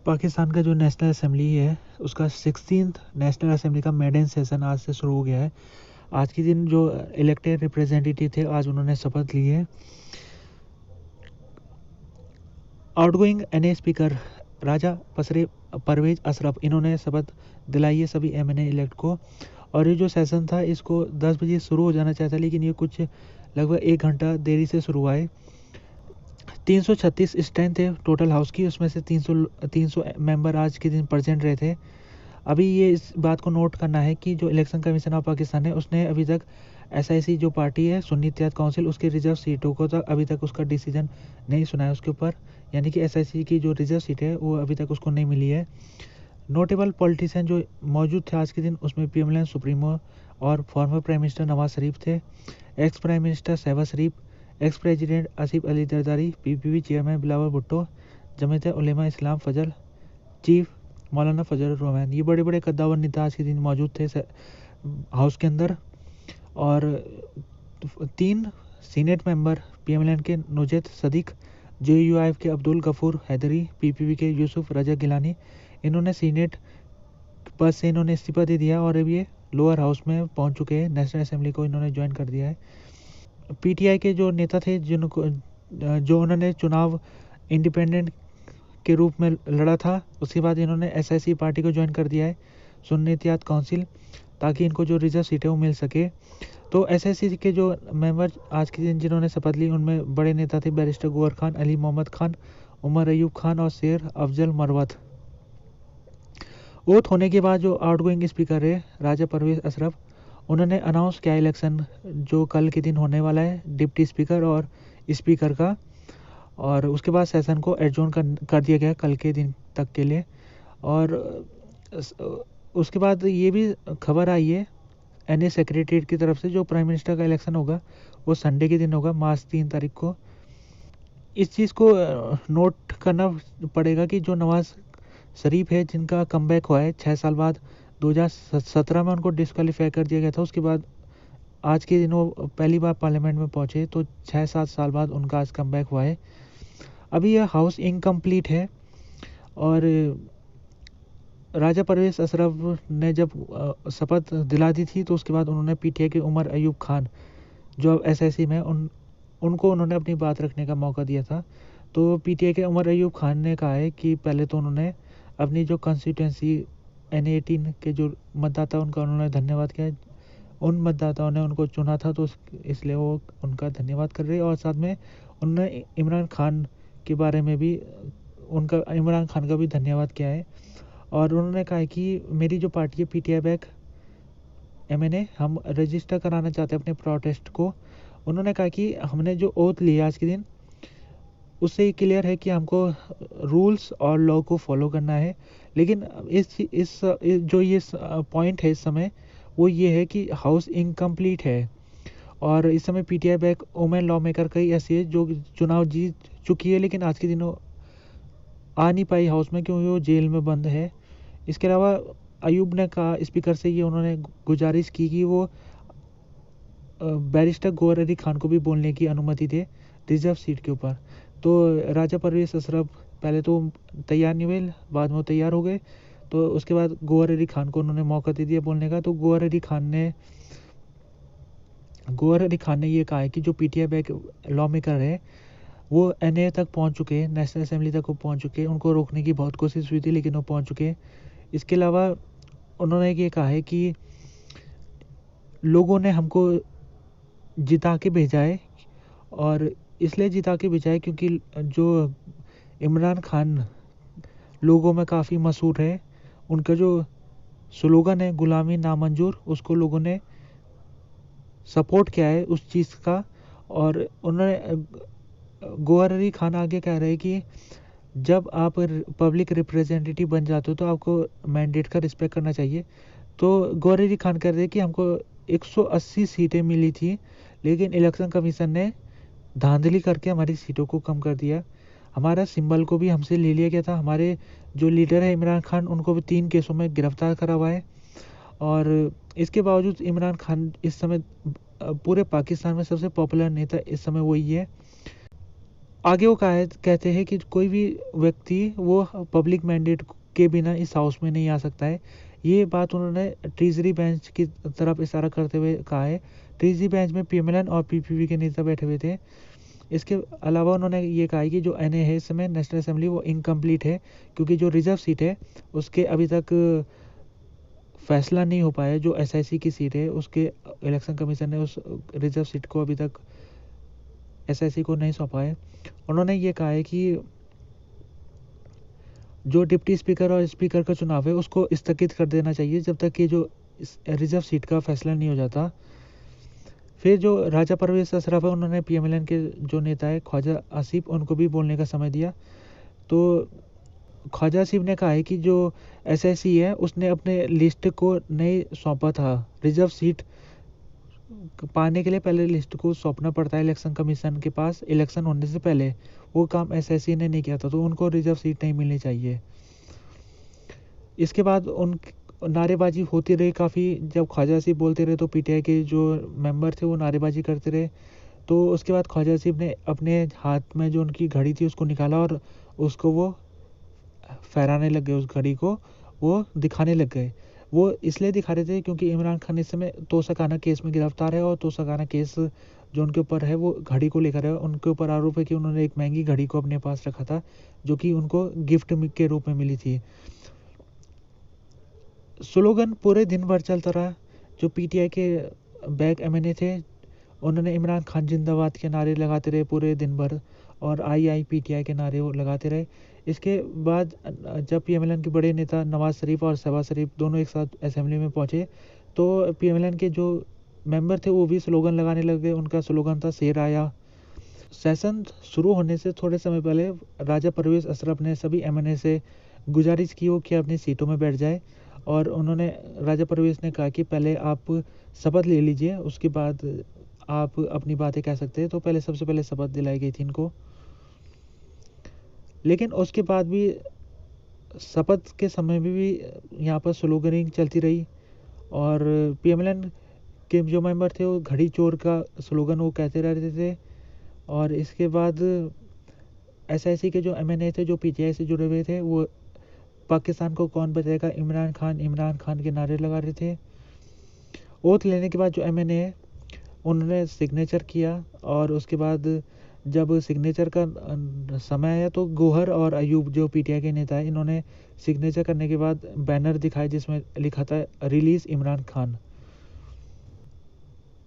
पाकिस्तान का जो national assembly है उसका 16th नेशनल असेंबली का मेडन सेशन आज से शुरू हो गया है। आज के दिन जो इलेक्टेड रिप्रेजेंटेटिव थे आज उन्होंने शपथ ली है। आउटगोइंग एनए स्पीकर राजा परवेज अशरफ इन्होंने शपथ दिलाई है सभी एमएनए इलेक्ट को। और ये जो सेशन था इसको 10 बजे शुरू हो जाना चाहिए था, लेकिन ये कुछ लगभग 1 घंटा देरी से शुरू हुआ है। 336 स्ट्रेंथ थे टोटल हाउस की, उसमें से 300 मेंबर आज के दिन प्रेजेंट रहे थे। अभी ये इस बात को नोट करना है कि जो इलेक्शन कमीशन ऑफ पाकिस्तान है उसने अभी तक एसआईसी जो पार्टी है सुन्नी इत्तेहाद काउंसिल उसके रिजर्व सीटों को तक अभी तक उसका डिसीजन नहीं सुना है उसके ऊपर, यानी कि एसआईसी की जो रिजर्व सीट है वो अभी तक उसको नहीं मिली है। नोटेबल पॉलिटिशियन जो मौजूद थे आज के दिन उसमें पीएमएल सुप्रीमो और former prime minister Nawaz Sharif थे, ex prime minister Shehbaz Sharif, ex president Asif Ali Zardari, PPP chairman Bilawal Bhutto, Jamiat Ulema Islam Fazl chief Maulana Fazl Rahman, ये बड़े बड़े कद्दावर नेता आज के दिन मौजूद थे हाउस के अंदर। और 3 सीनेट मेंबर पीएमएल के नुजैत सदीक, जेयूआईएफ के अब्दुल गफूर हैदरी, पीपीपी के यूसुफ रजा गिलानी, इन्होंने सीनेट पद से इन्होंने इस्तीफा दे दिया और अब ये लोअर हाउस में पहुंच चुके हैं। नेशनल असेंबली को इन्होंने ज्वाइन कर दिया है। पीटीआई के जो नेता थे जिनको जो उन्होंने चुनाव इंडिपेंडेंट के रूप में लड़ा था, उसके बाद इन्होंने एसआईसी पार्टी को ज्वाइन कर दिया है सुन्नी इत्तेहाद काउंसिल, ताकि इनको जो रिजर्व सीटें वो मिल सके। तो एसआईसी के जो मेंबर आज के दिन जिन्होंने शपथ ली उनमें बड़े नेता थे बैरिस्टर गौहर खान, अली मोहम्मद खान, उमर अयूब खान और शेर अफजल मरवत। ओथ होने के बाद जो आउटगोइंग स्पीकर है राजा परवेज अशरफ, उन्होंने अनाउंस किया इलेक्शन जो कल के दिन होने वाला है डिप्टी स्पीकर और स्पीकर का, और उसके बाद सेशन को एडजॉर्न कर दिया गया कल के दिन तक के लिए। और उसके बाद ये भी खबर आई है एनए सेक्रेटरीट की तरफ से जो प्राइम मिनिस्टर का इलेक्शन होगा वो संडे के दिन होगा, मार्च 3 तारीख को। इस चीज़ को नोट करना पड़ेगा कि जो नवाज शरीफ है जिनका कमबैक हुआ है 6 साल बाद, 2017 में उनको डिस्क्वालीफाई कर दिया गया था, उसके बाद आज के दिन वो पहली बार पार्लियामेंट में पहुंचे, तो 6-7 साल बाद उनका आज कमबैक हुआ है। अभी यह हाउस इनकम्प्लीट है। और राजा परवेज अशरफ ने जब शपथ दिला दी थी तो उसके बाद उन्होंने पीटीआई के उमर अयूब खान जो अब एसआईसी में उनको उन्होंने अपनी बात रखने का मौका दिया था। तो पीटीआई के उमर अयूब खान ने कहा है कि पहले तो उन्होंने अपनी जो कंस्टिट्यूंसी N18 के जो मतदाता उनका उन्होंने धन्यवाद किया, उन मतदाताओं ने उनको चुना था तो इसलिए वो उनका धन्यवाद कर रहे हैं। और साथ में उन्होंने इमरान खान के बारे में भी इमरान खान का भी धन्यवाद किया है। और उन्होंने कहा है कि मेरी जो पार्टी है पीटीआई बैक एमएनए, हम रजिस्टर कराना चाहते हैं अपने प्रोटेस्ट को। उन्होंने कहा कि हमने जो ओथ ली आज के दिन उससे क्लियर है कि हमको रूल्स और लॉ को फॉलो करना है, लेकिन इस जो ये पॉइंट है इस समय वो ये है कि हाउस इनकम्प्लीट है। और इस समय PTI back women law maker कई ऐसी है जो चुनाव जीत चुकी है लेकिन आज के दिन वो आ नहीं पाई हाउस में क्योंकि वो जेल में बंद है। इसके अलावा अयूब ने कहा स्पीकर से, ये उन्होंने गुजारिश की कि वो बैरिस्टर गौहर अली खान को भी बोलने की अनुमति दे रिजर्व सीट के ऊपर। तो राजा परवेज अशरफ पहले तो तैयार नहीं हुए, बाद में वो तैयार हो गए, तो उसके बाद गौहर अली खान को उन्होंने मौका दे दिया बोलने का। तो गौहर अली खान ने ये कहा है कि जो पीटीआई बैक लॉ मेकर है वो एनए तक पहुंच चुके हैं, नेशनल असेंबली तक वो पहुंच चुके हैं, उनको रोकने की बहुत कोशिश हुई थी लेकिन वो पहुंच चुके हैं। इसके अलावा उन्होंने ये कहा है कि लोगों ने हमको जिता के भेजा है, और इसलिए जिता के भेजा है क्योंकि जो इमरान खान लोगों में काफ़ी मशहूर है, उनका जो स्लोगन है गुलामी नामंजूर, उसको लोगों ने सपोर्ट किया है उस चीज़ का। और उन्होंने गौहर अली खान आगे कह रहे हैं कि जब आप पब्लिक रिप्रेजेंटेटिव बन जाते हो तो आपको मैंडेट का रिस्पेक्ट करना चाहिए। तो गौहर अली खान कह रहे हैं कि हमको 180 सीटें मिली थी लेकिन इलेक्शन कमीशन ने धांधली करके हमारी सीटों को कम कर दिया, हमारा सिंबल को भी हमसे ले लिया गया था, हमारे जो लीडर है इमरान खान उनको भी 3 केसों में गिरफ्तार करा हुआ है। और इसके बावजूद इमरान खान इस समय पूरे पाकिस्तान में सबसे पॉपुलर नेता इस समय वही है। आगे वो कहते हैं कि कोई भी व्यक्ति वो पब्लिक मैंडेट के बिना इस हाउस में नहीं आ सकता है। ये बात उन्होंने ट्रेजरी बेंच की तरफ इशारा करते हुए कहा है। ट्रेजरी बेंच में पीएमएलएन और पीपीपी के नेता बैठे हुए थे। इसके अलावा उन्होंने ये कहा है कि जो एनए है इस समय नेशनल असेंबली वो इनकम्प्लीट है, क्योंकि जो रिजर्व सीट है उसके अभी तक फैसला नहीं हो पाया। जो एसआईसी की सीट है उसके इलेक्शन कमीशन ने उस रिजर्व सीट को अभी तक एसआईसी को नहीं सौंपा है। उन्होंने ये कहा है कि जो डिप्टी स्पीकर और स्पीकर का चुनाव है उसको स्थगित कर देना चाहिए जब तक कि जो रिजर्व सीट का फैसला नहीं हो जाता। फिर जो राजा परवेज अशरफ है उन्होंने पीएमएलएन के जो नेता है ख्वाजा आसिफ उनको भी बोलने का समय दिया। तो ख्वाजा आसिफ ने कहा है कि जो एसआईसी है उसने अपने लिस्ट को नहीं सौंपा था। रिजर्व सीट पाने के लिए पहले लिस्ट को सौंपना पड़ता है इलेक्शन कमीशन के पास इलेक्शन होने से पहले। वो काम एसआईसी ने नहीं किया था, तो उनको रिजर्व सीट नहीं मिलनी चाहिए। इसके बाद उन नारेबाजी होती रही काफ़ी। जब ख्वाजा आसिफ बोलते रहे तो पीटीआई के जो मेंबर थे वो नारेबाजी करते रहे। तो उसके बाद ख्वाजा आसिफ ने अपने हाथ में जो उनकी घड़ी थी उसको निकाला और उसको वो फहराने लग गए। उस घड़ी को वो दिखाने लग गए। वो इसलिए दिखा रहे थे क्योंकि इमरान खान इस समय तोशाखाना केस में गिरफ्तार है और तोशाखाना केस जो उनके ऊपर है वो घड़ी को लेकर है। उनके ऊपर आरोप है कि उन्होंने एक महंगी घड़ी को अपने पास रखा था जो कि उनको गिफ्ट के रूप में मिली थी। स्लोगन पूरे दिन भर चलता रहा। जो पीटीआई के बैक एमएनए थे उन्होंने इमरान खान जिंदाबाद के नारे लगाते रहे पूरे दिन भर और आई पीटीआई के नारे वो लगाते रहे। इसके बाद जब पीएमएलएन के बड़े नेता नवाज शरीफ और शहबाज शरीफ दोनों एक साथ असेंबली में पहुंचे तो पीएमएलएन के जो मेंबर थे वो भी स्लोगन लगाने लगे। उनका स्लोगन था शेर आया। सेशन शुरू होने से थोड़े समय पहले राजा परवेज अशरफ ने सभी एमएनए से गुजारिश की हो कि अपनी सीटों में बैठ जाए और उन्होंने राजा परवेज ने कहा कि पहले आप शपथ ले लीजिए, उसके बाद आप अपनी बातें कह सकते हैं। तो पहले सबसे पहले शपथ दिलाई गई थी इनको। लेकिन उसके बाद भी शपथ के समय में भी यहाँ पर स्लोगनिंग चलती रही और पीएमएलएन के जो मेंबर थे वो घड़ी चोर का स्लोगन वो कहते रहते थे। और इसके बाद एसआईसी के जो एमएनए थे जो पीटीआई से जुड़े हुए थे वो पाकिस्तान को कौन बचाएगा इमरान खान के नारे लगा रहे थे। ओथ लेने के बाद जो एमएनए है उन्होंने सिग्नेचर किया और उसके बाद जब सिग्नेचर का समय आया तो गोहर और अयूब जो पीटीआई के नेता है इन्होंने सिग्नेचर करने के बाद बैनर दिखाए जिसमें लिखा था रिलीज इमरान खान।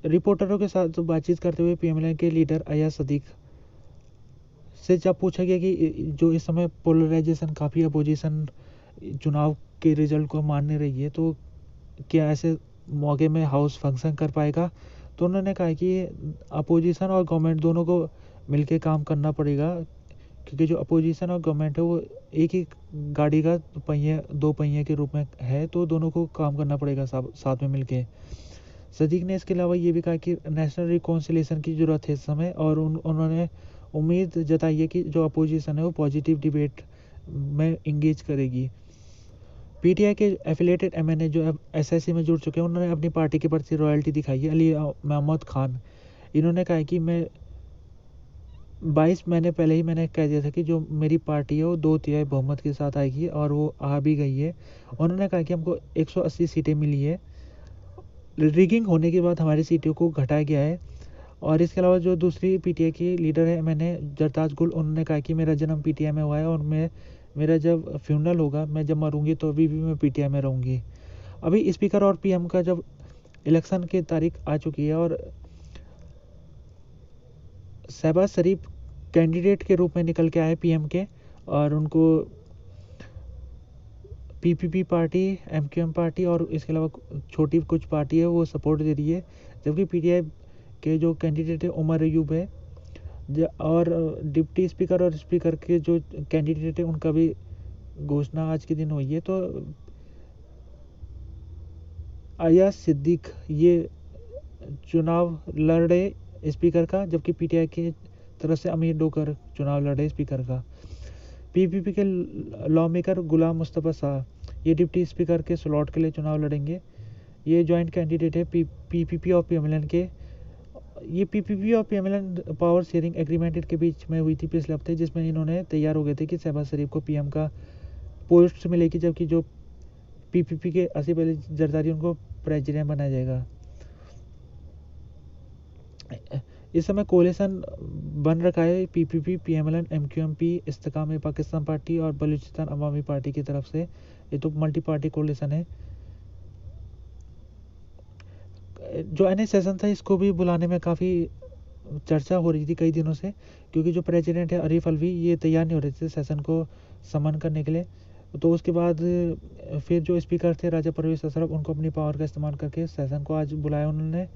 रिपोर्टरों के साथ बातचीत करते हुए पीएमएलएन के लीडर अयाज सदीक से जब पूछा गया कि जो इस समय पोलराइजेशन काफ़ी अपोजिशन चुनाव के रिजल्ट को मानने रही है तो क्या ऐसे मौके में हाउस फंक्शन कर पाएगा, तो उन्होंने कहा कि अपोजिशन और गवर्नमेंट दोनों को मिलके काम करना पड़ेगा क्योंकि जो अपोजिशन और गवर्नमेंट है वो एक ही गाड़ी का पहिए दो पहिए के रूप में है, तो दोनों को काम करना पड़ेगा साथ में मिलके। सदीक ने इसके अलावा ये भी कहा कि नेशनल रिकॉन्सिलेशन की ज़रूरत है इस समय और उन्होंने उम्मीद जताई है कि जो अपोजिशन है वो पॉजिटिव डिबेट में इंगेज करेगी। पीटीआई के एफिलेटेड एमएनए जो अब एसआईसी में जुड़ चुके हैं उन्होंने अपनी पार्टी के प्रति रॉयल्टी दिखाई है। अली मोहम्मद खान इन्होंने कहा कि मैं 22 महीने पहले ही मैंने कह दिया था कि जो मेरी पार्टी है वो 2/3 बहुमत के साथ आएगी और वो आ भी गई है। उन्होंने कहा कि हमको 180 सीटें मिली है। रिगिंग होने के बाद हमारी सीटों को घटाया गया है। और इसके अलावा जो दूसरी पीटीआई की लीडर है मैंने जरताज गुल उन्होंने कहा कि मेरा जन्म पीटीआई में हुआ है और मेरा जब फ्यूनरल होगा मैं जब मरूंगी तो अभी भी मैं पीटीआई में रहूंगी। अभी स्पीकर और पीएम का जब इलेक्शन की तारीख आ चुकी है और शहबाज शरीफ कैंडिडेट के रूप में निकल के आए पीएम के और उनको पीपीपी पार्टी एमक्यूएम पार्टी और इसके अलावा छोटी कुछ पार्टी है वो सपोर्ट दे रही है, जबकि पीटीआई के जो कैंडिडेट है उमर अयूब है और डिप्टी स्पीकर और स्पीकर के जो कैंडिडेट है उनका भी घोषणा आज के दिन हुई है। तो अयाज सिद्दीक ये चुनाव लड़ रहे स्पीकर का, जबकि पीटीआई की तरफ से अमीर डोकर चुनाव लड़ रहे स्पीकर का। पीपीपी के लॉ मेकर गुलाम मुस्तफ़ा शाह ये डिप्टी स्पीकर के स्लॉट के लिए चुनाव लड़ेंगे। ये जॉइंट कैंडिडेट है पीपीपी और पीएमएलएन के। ये पीपीपी और पीएमएल पावर शेयरिंग एग्रीमेंट इनके बीच में हुई थी पिछले हफ्ते, जिसमें इन्होंने तैयार हो गए थे कि शहबाज शरीफ को पीएम का पोस्ट मिलेगी, जबकि जो पीपीपी के आसिफ अली जरदारी उनको प्रेसिडेंट बनाया जाएगा। इस समय कोलिशन बन रखा है पीपीपी, पीएमएल, एमक्यूएमपी, इस्तेकाम पाकिस्तान पार्टी और बलूचिस्तान अवामी पार्टी की तरफ से। ये तो मल्टी पार्टी कोलिशन है। जो एनए सेशन था इसको भी बुलाने में काफ़ी चर्चा हो रही थी कई दिनों से, क्योंकि जो प्रेसिडेंट है आरिफ अलवी ये तैयार नहीं हो रहे थे सेशन को समन करने के लिए। तो उसके बाद फिर जो स्पीकर थे राजा परवेज अशरफ, उनको अपनी पावर का इस्तेमाल करके सेशन को आज बुलाया उन्होंने।